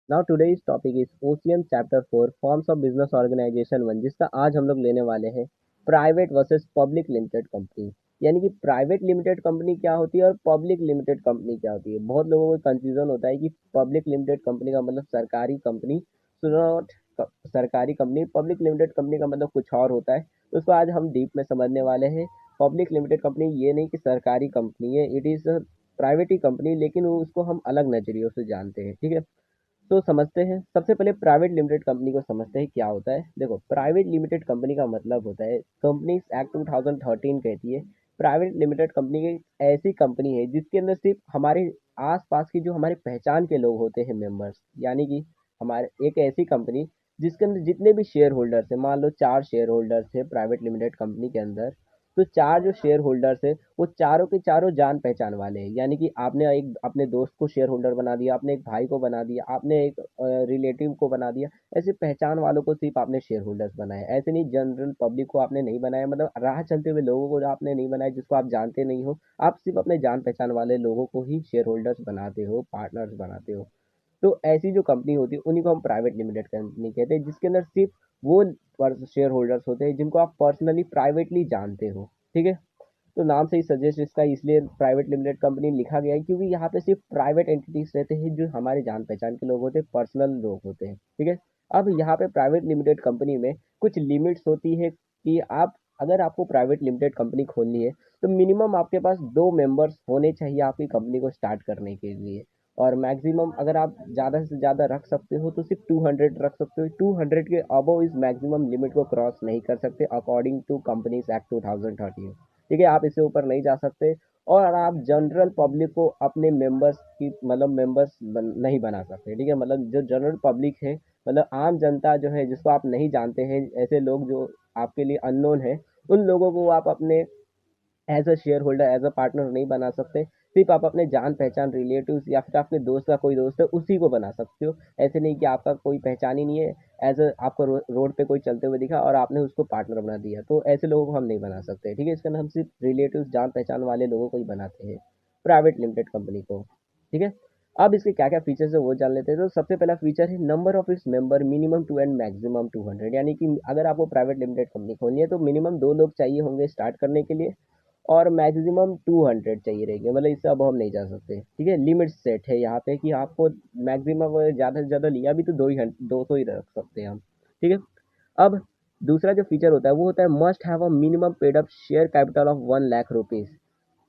Now today's topic is OCM chapter 4 forms of business organization 1, जिसका आज हम लोग लेने वाले हैं private versus public limited company. यानी कि प्राइवेट लिमिटेड कंपनी क्या होती है और पब्लिक लिमिटेड कंपनी क्या होती है। बहुत लोगों को कंफ्यूजन होता है कि पब्लिक लिमिटेड कंपनी का मतलब सरकारी कंपनी, नॉट सरकारी कंपनी। पब्लिक लिमिटेड कंपनी का मतलब कुछ और होता है, तो उसको आज हम डीप में समझने वाले हैं। पब्लिक लिमिटेड कंपनी ये नहीं कि सरकारी कंपनी है, it is private he company, लेकिन उसको हम अलग नज़रियों से जानते हैं। ठीक है, तो समझते हैं। सबसे पहले प्राइवेट लिमिटेड कंपनी को समझते हैं क्या होता है। देखो, प्राइवेट लिमिटेड कंपनी का मतलब होता है, कंपनीज एक्ट 2013 कहती है प्राइवेट लिमिटेड कंपनी एक ऐसी कंपनी है जिसके अंदर सिर्फ हमारे आसपास की जो हमारे पहचान के लोग होते हैं, मेंबर्स। यानी कि हमारे एक ऐसी कंपनी जिसके अंदर जितने भी शेयर होल्डर्स हैं, मान लो 4 शेयर होल्डर्स है प्राइवेट लिमिटेड कंपनी के अंदर, तो 4 जो शेयर होल्डर्स है वो चारों के चारों जान पहचान वाले हैं। यानी कि आपने एक अपने दोस्त को शेयर होल्डर बना दिया, आपने एक भाई को बना दिया, आपने एक रिलेटिव को बना दिया। ऐसे पहचान वालों को सिर्फ आपने शेयर होल्डर्स बनाया, ऐसे नहीं जनरल पब्लिक को आपने नहीं बनाया, मतलब राह चलते हुए लोगों को आपने नहीं बनाया जिसको आप जानते नहीं हो। आप सिर्फ अपने जान पहचान वाले लोगों को ही शेयर होल्डर्स बनाते हो, पार्टनर्स बनाते हो। तो ऐसी जो कंपनी होती है उन्हीं को हम प्राइवेट लिमिटेड कंपनी कहते हैं, जिसके अंदर सिर्फ वो शेयर होल्डर्स होते हैं जिनको आप पर्सनली प्राइवेटली जानते हो। ठीक है, तो नाम से ही सजेस्ट इसका इसलिए प्राइवेट लिमिटेड कंपनी लिखा गया है, क्योंकि यहाँ पे सिर्फ प्राइवेट एंटिटीज रहते हैं जो हमारे जान पहचान के लोग होते हैं, पर्सनल लोग होते हैं। ठीक है, अब यहाँ पे प्राइवेट लिमिटेड कंपनी में कुछ लिमिट्स होती है कि आप, अगर आपको प्राइवेट लिमिटेड कंपनी खोलनी है तो मिनिमम आपके पास 2 मेंबर्स होने चाहिए आपकी कंपनी को स्टार्ट करने के लिए। और मैक्सिमम अगर आप ज़्यादा से ज़्यादा रख सकते हो तो सिर्फ 200 रख सकते हो। 200 के अबव इस मैक्सिमम लिमिट को क्रॉस नहीं कर सकते अकॉर्डिंग टू कंपनीज एक्ट 2013। ठीक है, आप इससे ऊपर नहीं जा सकते। और आप जनरल पब्लिक को अपने मेंबर्स की मतलब नहीं बना सकते। ठीक है, मतलब जो जनरल पब्लिक है, मतलब आम जनता जो है जिसको आप नहीं जानते हैं, ऐसे लोग जो आपके लिए अननोन है, उन लोगों को आप अपने as a shareholder, as a partner नहीं बना सकते। सिर्फ आप अपने जान पहचान रिलेटिव्स या फिर आपके दोस्त का कोई दोस्त है उसी को बना सकते हो। ऐसे नहीं कि आपका कोई पहचान ही नहीं है, एज अ आपको रोड पे कोई चलते हुए दिखा और आपने उसको पार्टनर बना दिया, तो ऐसे लोगों को हम नहीं बना सकते। ठीक है, इसके अंदर हम सिर्फ रिलेटिव्स, जान पहचान वाले लोगों को ही बनाते हैं प्राइवेट लिमिटेड कंपनी को। ठीक है, अब इसके क्या क्या फीचर्स है वो जान लेते हैं। तो सबसे पहला फीचर है number of its member minimum 2 and maximum 200। यानी कि अगर आपको प्राइवेट लिमिटेड कंपनी खोलनी है तो मिनिमम 2 लोग चाहिए होंगे स्टार्ट करने के लिए, और मैक्सिमम 200 चाहिए रहेंगे, मतलब इससे अब हम नहीं जा सकते। ठीक है, लिमिट सेट है यहाँ पे कि आपको मैक्सिमम ज़्यादा से ज़्यादा लिया भी तो 200 ही रख सकते हैं हम। ठीक है, अब दूसरा जो फीचर होता है वो होता है must have a minimum paid up share capital of 1 lakh rupees.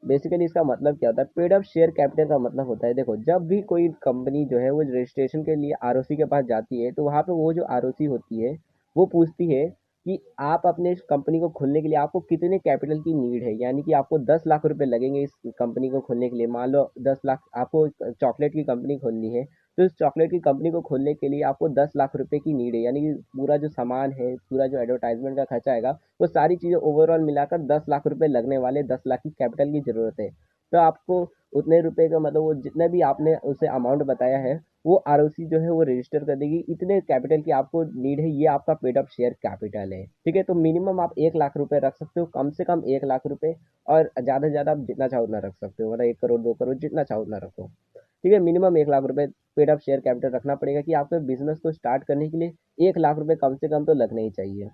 Basically इसका मतलब क्या होता है, पेड अप शेयर कैपिटल का मतलब होता है, देखो जब भी कोई कंपनी जो है वो रजिस्ट्रेशन के लिए आरओसी के पास जाती है तो वहाँ पे वो जो आरओसी होती है वो पूछती है कि आप अपने इस कंपनी को खोलने के लिए आपको कितने कैपिटल की नीड है। यानी कि आपको 10 लाख रुपए लगेंगे इस कंपनी को खोलने के लिए। मान लो 10 लाख आपको चॉकलेट की कंपनी खोलनी है, तो इस चॉकलेट की कंपनी को खोलने के लिए आपको 10 लाख रुपए की नीड है। यानी कि पूरा जो सामान है, पूरा जो एडवर्टाइजमेंट का खर्चा आएगा, वो सारी चीज़ें ओवरऑल मिलाकर 10 लाख रुपए लगने वाले, 10 लाख की कैपिटल की ज़रूरत है। तो आपको उतने रुपए का मतलब वो जितने भी आपने उसे अमाउंट बताया है वो आरओसी जो है वो रजिस्टर कर देगी, इतने कैपिटल की आपको नीड है, ये आपका पेड अप शेयर कैपिटल है। ठीक है, तो मिनिमम आप 1 लाख रुपए रख सकते हो, कम से कम 1 लाख रुपए, और ज़्यादा से ज़्यादा आप जितना चाहो उतना रख सकते हो, मतलब 1 करोड़ 2 करोड़ जितना चाहो उतना रखो। ठीक है, मिनिमम 1 लाख रुपए पेड अप शेयर कैपिटल रखना पड़ेगा कि आपके बिजनेस को स्टार्ट करने के लिए 1 लाख रुपए कम से कम तो लगने ही चाहिए।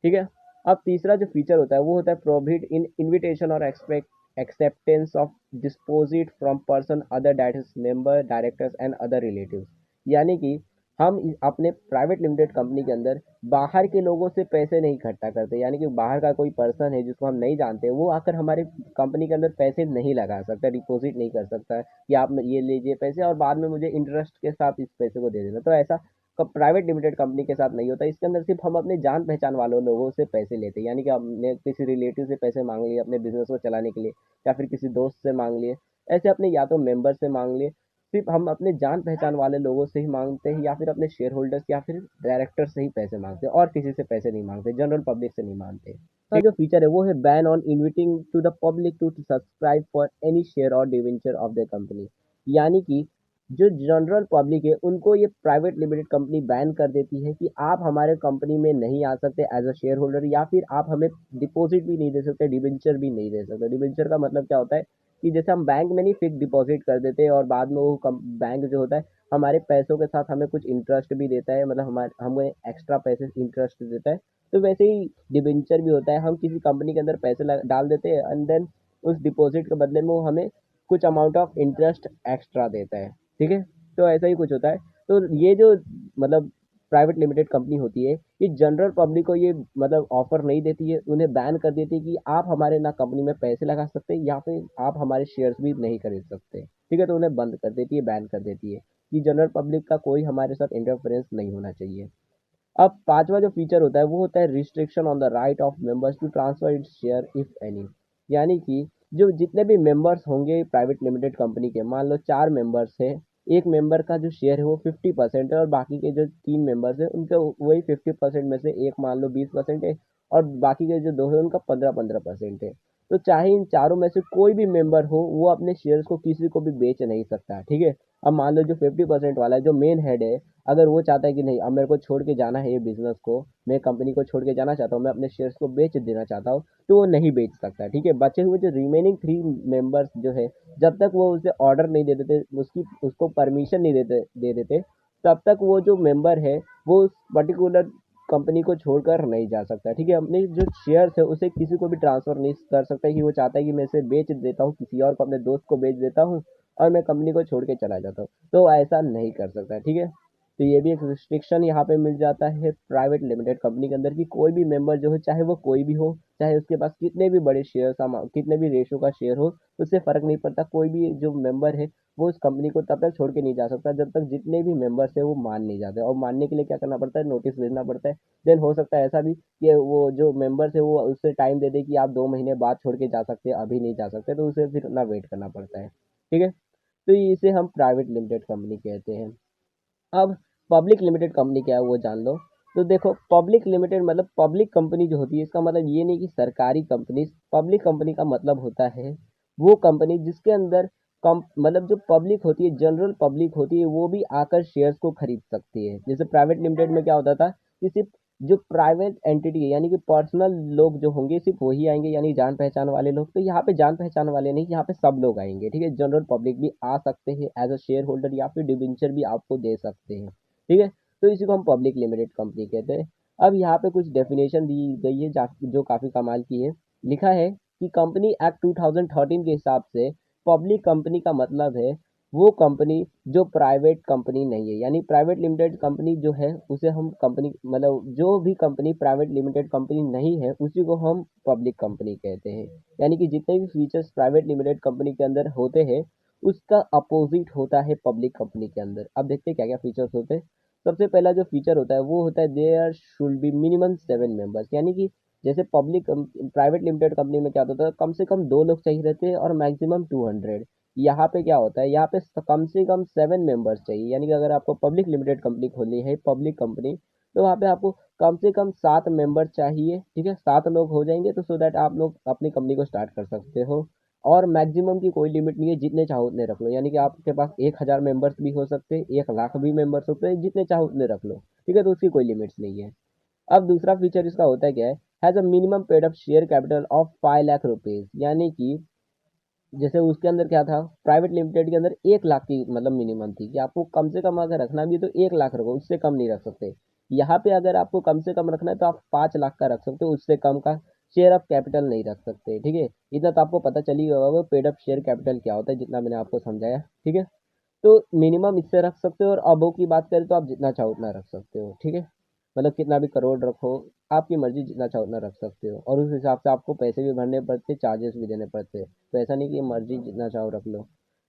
ठीक है, अब तीसरा जो फीचर होता है वो होता है प्रोविड इन इनविटेशन और expect acceptance of deposit from person other that is member directors and other relatives. यानी कि हम अपने प्राइवेट लिमिटेड कंपनी के अंदर बाहर के लोगों से पैसे नहीं इकट्ठा करते। यानी कि बाहर का कोई पर्सन है जिसको हम नहीं जानते, वो आकर हमारे कंपनी के अंदर पैसे नहीं लगा सकता, डिपॉजिट नहीं कर सकता कि आप ये लीजिए पैसे और बाद में मुझे इंटरेस्ट के साथ इस पैसे को दे देना। तो ऐसा प्राइवेट लिमिटेड कंपनी के साथ नहीं होता। इसके अंदर सिर्फ हम अपने जान पहचान वालों लोगों से पैसे लेते हैं। यानी कि हमने किसी रिलेटिव से पैसे मांग लिए अपने बिजनेस को चलाने के लिए, या फिर किसी दोस्त से मांग लिए, ऐसे अपने या तो मेंबर से मांग लिए। सिर्फ हम अपने जान पहचान वाले लोगों से ही मांगते हैं, या फिर अपने शेयर होल्डर्स या फिर डायरेक्टर से ही पैसे मांगते हैं, और किसी से पैसे नहीं मांगते, जनरल पब्लिक से नहीं मांगते। का जो फीचर है वो है ban on inviting to the public to subscribe for any share और डिवेंचर ऑफ द कंपनी। यानी कि जो जनरल पब्लिक है उनको ये प्राइवेट लिमिटेड कंपनी बैन कर देती है कि आप हमारे कंपनी में नहीं आ सकते एज अ शेयर होल्डर, या फिर आप हमें डिपॉजिट भी नहीं दे सकते, डिबेंचर भी नहीं दे सकते। डिबेंचर का मतलब क्या होता है कि जैसे हम बैंक में नहीं फिक्स डिपॉजिट कर देते हैं और बाद में वो बैंक जो होता है हमारे पैसों के साथ हमें कुछ इंटरेस्ट भी देता है, मतलब हमारे हमें एक्स्ट्रा पैसे इंटरेस्ट देता है। तो वैसे ही डिबेंचर भी होता है, हम किसी कंपनी के अंदर पैसे डाल देते हैं एंड देन उस डिपॉजिट के बदले में वो हमें कुछ अमाउंट ऑफ इंटरेस्ट एक्स्ट्रा देता है। ठीक है, तो ऐसा ही कुछ होता है। तो ये जो मतलब प्राइवेट लिमिटेड कंपनी होती है, ये जनरल पब्लिक को ये मतलब ऑफर नहीं देती है, उन्हें बैन कर देती है कि आप हमारे ना कंपनी में पैसे लगा सकते या फिर आप हमारे शेयर्स भी नहीं खरीद सकते। ठीक है, तो उन्हें बंद कर देती है, बैन कर देती है कि जनरल पब्लिक का कोई हमारे साथ इंटरफेरेंस नहीं होना चाहिए। अब पांचवा जो फीचर होता है वो होता है restriction on the right of members to transfer its share if any. यानी कि जो जितने भी मेंबर्स होंगे प्राइवेट लिमिटेड कंपनी के, मान लो 4 मेंबर्स है, एक मेंबर का जो शेयर है वो 50% है और बाकी के जो 3 मेंबर्स है उनके वही 50% में से एक मान लो 20% है और बाकी के जो दो है उनका 15-15% है। तो चाहे इन चारों में से कोई भी मेंबर हो वो अपने शेयर्स को किसी को भी बेच नहीं सकता। ठीक है, अब मान लो जो 50% वाला है, जो मेन हेड है, अगर वो चाहता है कि नहीं अब मेरे को छोड़ के जाना है ये बिजनेस को, मैं कंपनी को छोड़ के जाना चाहता हूँ, मैं अपने शेयर्स को बेच देना चाहता हूँ, तो वो नहीं बेच सकता। ठीक है, बचे हुए जो रिमेनिंग 3 मेंबर्स जो है, जब तक वो उसे ऑर्डर नहीं दे देते, उसको परमिशन नहीं दे देते, तब तक वो जो मेंबर है वो उस पर्टिकुलर कंपनी को छोड़कर नहीं जा सकता। ठीक है, अपने जो शेयर्स है उसे किसी को भी ट्रांसफर नहीं कर सकता कि वो चाहता है कि मैं इसे बेच देता हूँ किसी और को, अपने दोस्त को बेच देता हूँ और मैं कंपनी को छोड़ के चला जाता हूँ, तो ऐसा नहीं कर सकता। ठीक है, तो ये भी एक रिस्ट्रिक्शन यहाँ पे मिल जाता है प्राइवेट लिमिटेड कंपनी के अंदर कि कोई भी मेंबर जो है, चाहे वो कोई भी हो, चाहे उसके पास कितने भी बड़े शेयर कितने भी रेशो का शेयर हो, उससे फर्क नहीं पड़ता, कोई भी जो मेंबर है वो उस कंपनी को तब तक छोड़ के नहीं जा सकता जब तक जितने भी मेंबर्स है वो मान नहीं जाते। और मानने के लिए क्या करना पड़ता है, नोटिस भेजना पड़ता है। देन हो सकता है ऐसा भी कि वो जो मेंबर्स है वो उससे टाइम दे दे कि आप 2 महीने बाद छोड़ के जा सकते हैं, अभी नहीं जा सकते, तो उसे फिर ना वेट करना पड़ता है। ठीक है, तो इसे हम प्राइवेट लिमिटेड कंपनी कहते हैं। अब पब्लिक लिमिटेड कंपनी क्या है वो जान लो। तो देखो, पब्लिक लिमिटेड मतलब पब्लिक कंपनी जो होती है, इसका मतलब ये नहीं कि सरकारी कंपनी। पब्लिक कंपनी का मतलब होता है वो कंपनी जिसके अंदर कम मतलब जो पब्लिक होती है, जनरल पब्लिक होती है, वो भी आकर शेयर्स को खरीद सकती है। जैसे प्राइवेट लिमिटेड में क्या होता था कि सिर्फ जो प्राइवेट एंटिटी है यानी कि पर्सनल लोग जो होंगे सिर्फ वही आएंगे, यानी जान पहचान वाले लोग। तो यहाँ पे जान पहचान वाले नहीं, यहाँ पे सब लोग आएंगे। ठीक है, जनरल पब्लिक भी आ सकते हैं एज अ शेयर होल्डर या फिर डिबेंचर भी आपको दे सकते हैं। ठीक है, तो इसी को हम पब्लिक लिमिटेड कंपनी कहते हैं। अब यहाँ पे कुछ डेफिनेशन दी गई है जो काफी कमाल की है। लिखा है कि कंपनी एक्ट 2013 के हिसाब से पब्लिक कंपनी का मतलब है वो कंपनी जो प्राइवेट कंपनी नहीं है, यानी प्राइवेट लिमिटेड कंपनी जो है उसे हम कंपनी मतलब जो भी कंपनी प्राइवेट लिमिटेड कंपनी नहीं है उसी को हम पब्लिक कंपनी कहते हैं। यानी कि जितने भी फीचर्स प्राइवेट लिमिटेड कंपनी के अंदर होते हैं उसका अपोजिट होता है पब्लिक कंपनी के अंदर। अब देखते हैं क्या क्या फीचर्स होते हैं। सबसे पहला जो फीचर होता है वो होता है there should be minimum 7 members. यानी कि जैसे पब्लिक प्राइवेट लिमिटेड कंपनी में क्या होता है, कम से कम 2 लोग चाहिए रहते हैं और मैक्सिमम 200। यहाँ पे क्या होता है, यहाँ पे कम से कम 7 मेंबर्स चाहिए। यानी कि अगर आपको पब्लिक लिमिटेड कंपनी खोलनी है, पब्लिक कंपनी, तो वहाँ पे आपको कम से कम 7 मेंबर चाहिए। ठीक है, 7 लोग हो जाएंगे तो सो दैट आप लोग अपनी कंपनी को स्टार्ट कर सकते हो। और मैक्सिमम की कोई लिमिट नहीं है, जितने चाहो उतने रख लो। यानी कि आपके पास 1,000 मेंबर्स भी हो सकते हैं, 1 लाख भी मेंबर्स होते हैं, जितने चाहो उतने रख लो। ठीक है, तो उसकी कोई लिमिट्स नहीं है। अब दूसरा फीचर इसका होता है क्या है, has a minimum paid up share capital of 5 lakh rupees. यानी कि जैसे उसके अंदर क्या था, प्राइवेट लिमिटेड के अंदर 1 लाख की मतलब मिनिमम थी कि आपको कम से कम अगर रखना भी है तो 1 लाख रखो, उससे कम नहीं रख सकते। यहाँ पे अगर आपको कम से कम रखना है तो आप 5 लाख का रख सकते हो, उससे कम का शेयर ऑफ कैपिटल नहीं रख सकते। ठीक है, इतना तो आपको पता चल ही होगा पेड अप शेयर कैपिटल क्या होता है, जितना मैंने आपको समझाया। ठीक है, तो मिनिमम इससे रख सकते हो और अबो की बात करें तो आप जितना चाहो उतना रख सकते हो। ठीक है, मतलब कितना भी करोड़ रखो, आपकी मर्जी, जितना चाहो उतना रख सकते हो और उस हिसाब से आपको पैसे भी भरने पड़ते, चार्जेस भी देने पड़ते हैं। तो ऐसा नहीं कि मर्जी जितना चाहो रख लो।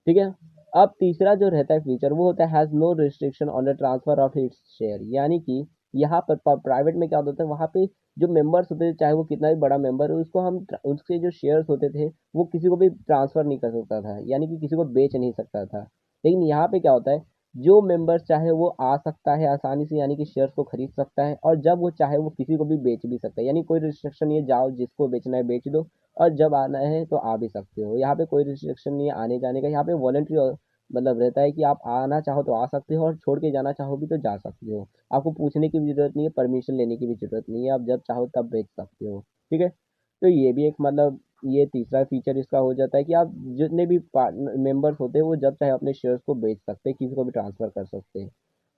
ठीक है, अब तीसरा जो रहता है फीचर वो होता है has no restriction on the transfer of its share. यानी कि यहाँ पर प्राइवेट में क्या होता है, वहाँ पे जो मेंबर्स होते थे चाहे वो कितना भी बड़ा मेंबर हो, उसको हम उसके जो शेयर्स होते थे वो किसी को भी ट्रांसफर नहीं कर सकता था, यानी कि किसी को बेच नहीं सकता था। लेकिन यहाँ पे क्या होता है, जो मेंबर्स चाहे वो आ सकता है आसानी से, यानी कि शेयर्स को खरीद सकता है और जब वो चाहे वो किसी को भी बेच भी सकता है। यानी कोई रिस्ट्रिक्शन नहीं है, जाओ जिसको बेचना है बेच दो और जब आना है तो आ भी सकते हो। यहाँ पे कोई रिस्ट्रिक्शन नहीं है आने जाने का, यहाँ पे वॉलंटरी मतलब रहता है कि आप आना चाहो तो आ सकते हो और छोड़ के जाना चाहो भी तो जा सकते हो। आपको पूछने की भी जरूरत नहीं है, परमिशन लेने की भी जरूरत नहीं है, आप जब चाहो तब बेच सकते हो। ठीक है, तो ये भी एक मतलब ये तीसरा फीचर इसका हो जाता है कि आप जितने भी मेंबर्स होते हैं वो जब चाहे अपने शेयर्स को बेच सकते हैं, किसी को भी ट्रांसफर कर सकते हैं।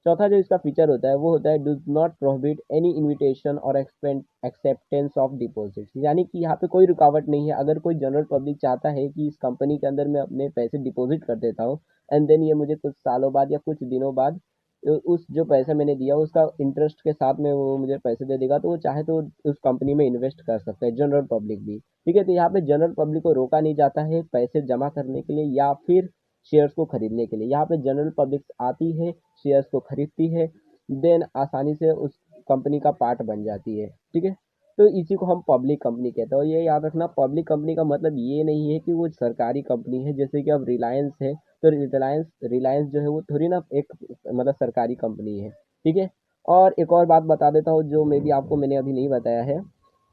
चौथा जो इसका फीचर होता है वो होता है do not prohibit any invitation और एक्सेप्टेंस ऑफ डिपॉजिट, यानी कि यहाँ पे कोई रुकावट नहीं है। अगर कोई जनरल पब्लिक चाहता है कि इस कंपनी के अंदर मैं अपने पैसे डिपॉजिट कर देता हूँ एंड देन ये मुझे कुछ सालों बाद या कुछ दिनों बाद उस जो पैसा मैंने दिया उसका इंटरेस्ट के साथ में वो मुझे पैसे दे देगा, तो वो चाहे तो उस कंपनी में इन्वेस्ट कर सकता है, जनरल पब्लिक भी। ठीक है, तो यहाँ पे जनरल पब्लिक को रोका नहीं जाता है पैसे जमा करने के लिए या फिर शेयर्स को खरीदने के लिए। यहाँ पे जनरल पब्लिक आती है, शेयर्स को खरीदती है, देन आसानी से उस कंपनी का पार्ट बन जाती है। ठीक है, तो इसी को हम पब्लिक कंपनी कहते हैं। और ये याद रखना, पब्लिक कंपनी का मतलब ये नहीं है कि वो सरकारी कंपनी है। जैसे कि अब रिलायंस है, तो रिलायंस रिलायंस जो है वो थोड़ी ना एक मतलब सरकारी कंपनी है। ठीक है, और एक और बात बता देता हूँ जो मे बी आपको मैंने अभी नहीं बताया है।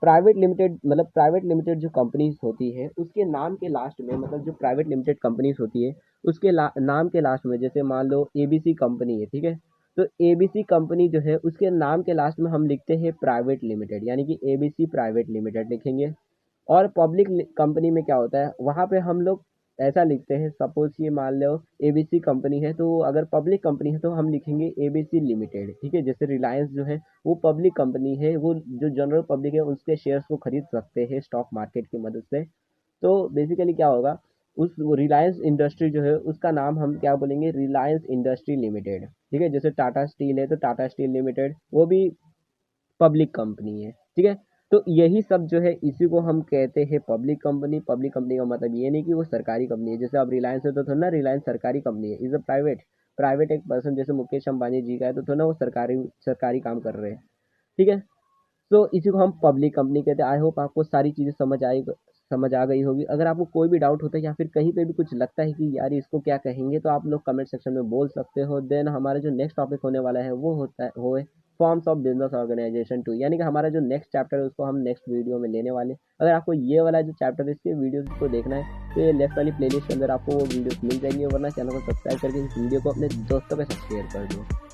प्राइवेट लिमिटेड जो कंपनीज होती है उसके नाम के लास्ट में, मतलब जो प्राइवेट लिमिटेड कंपनीज होती है उसके नाम के लास्ट में, जैसे मान लो एबीसी कंपनी है, ठीक है, तो एबीसी कंपनी जो है उसके नाम के लास्ट में हम लिखते हैं प्राइवेट लिमिटेड, यानी कि एबीसी प्राइवेट लिमिटेड लिखेंगे। और पब्लिक कंपनी में क्या होता है, वहाँ पे हम लोग ऐसा लिखते हैं, सपोज ये मान लो एबीसी कंपनी है, तो अगर पब्लिक कंपनी है तो हम लिखेंगे एबीसी लिमिटेड। ठीक है, जैसे रिलायंस जो है वो पब्लिक कंपनी है, वो जो जनरल पब्लिक है उसके शेयर्स को खरीद सकते हैं स्टॉक मार्केट की मदद से। तो बेसिकली क्या होगा, उस रिलायंस इंडस्ट्री जो है उसका नाम हम क्या बोलेंगे, रिलायंस इंडस्ट्री लिमिटेड। ठीक है, जैसे टाटा स्टील है तो टाटा स्टील लिमिटेड, वो भी पब्लिक कंपनी है। ठीक है, तो यही सब जो है इसी को हम कहते हैं पब्लिक कंपनी। पब्लिक कंपनी का मतलब ये नहीं कि वो सरकारी कंपनी है, जैसे अब रिलायंस है तो थोड़ा ना रिलायंस सरकारी कंपनी है, इज अ प्राइवेट। प्राइवेट एक पर्सन जैसे मुकेश अंबानी जी का है तो थोड़ा ना वो सरकारी सरकारी काम कर रहे हैं। ठीक है, तो इसी को हम पब्लिक कंपनी कहते हैं। आई होप आपको सारी चीज़ें समझ आ गई होगी। अगर आपको कोई भी डाउट होता है या फिर कहीं पे भी कुछ लगता है कि यार इसको क्या कहेंगे, तो आप लोग कमेंट सेक्शन में बोल सकते हो। देन हमारा जो नेक्स्ट टॉपिक होने वाला है वो होता है वो है forms of business organization two, यानी कि हमारा जो नेक्स्ट चैप्टर है उसको हम नेक्स्ट वीडियो में लेने वाले हैं। अगर आपको ये वाला जो चैप्टर है इसके वीडियोस को देखना है तो ये लेफ्ट वाली प्लेलिस्ट के अंदर आपको वो वीडियोस मिल जाएंगे, वरना चैनल को सब्सक्राइब करके इस वीडियो को अपने दोस्तों के साथ शेयर कर दो।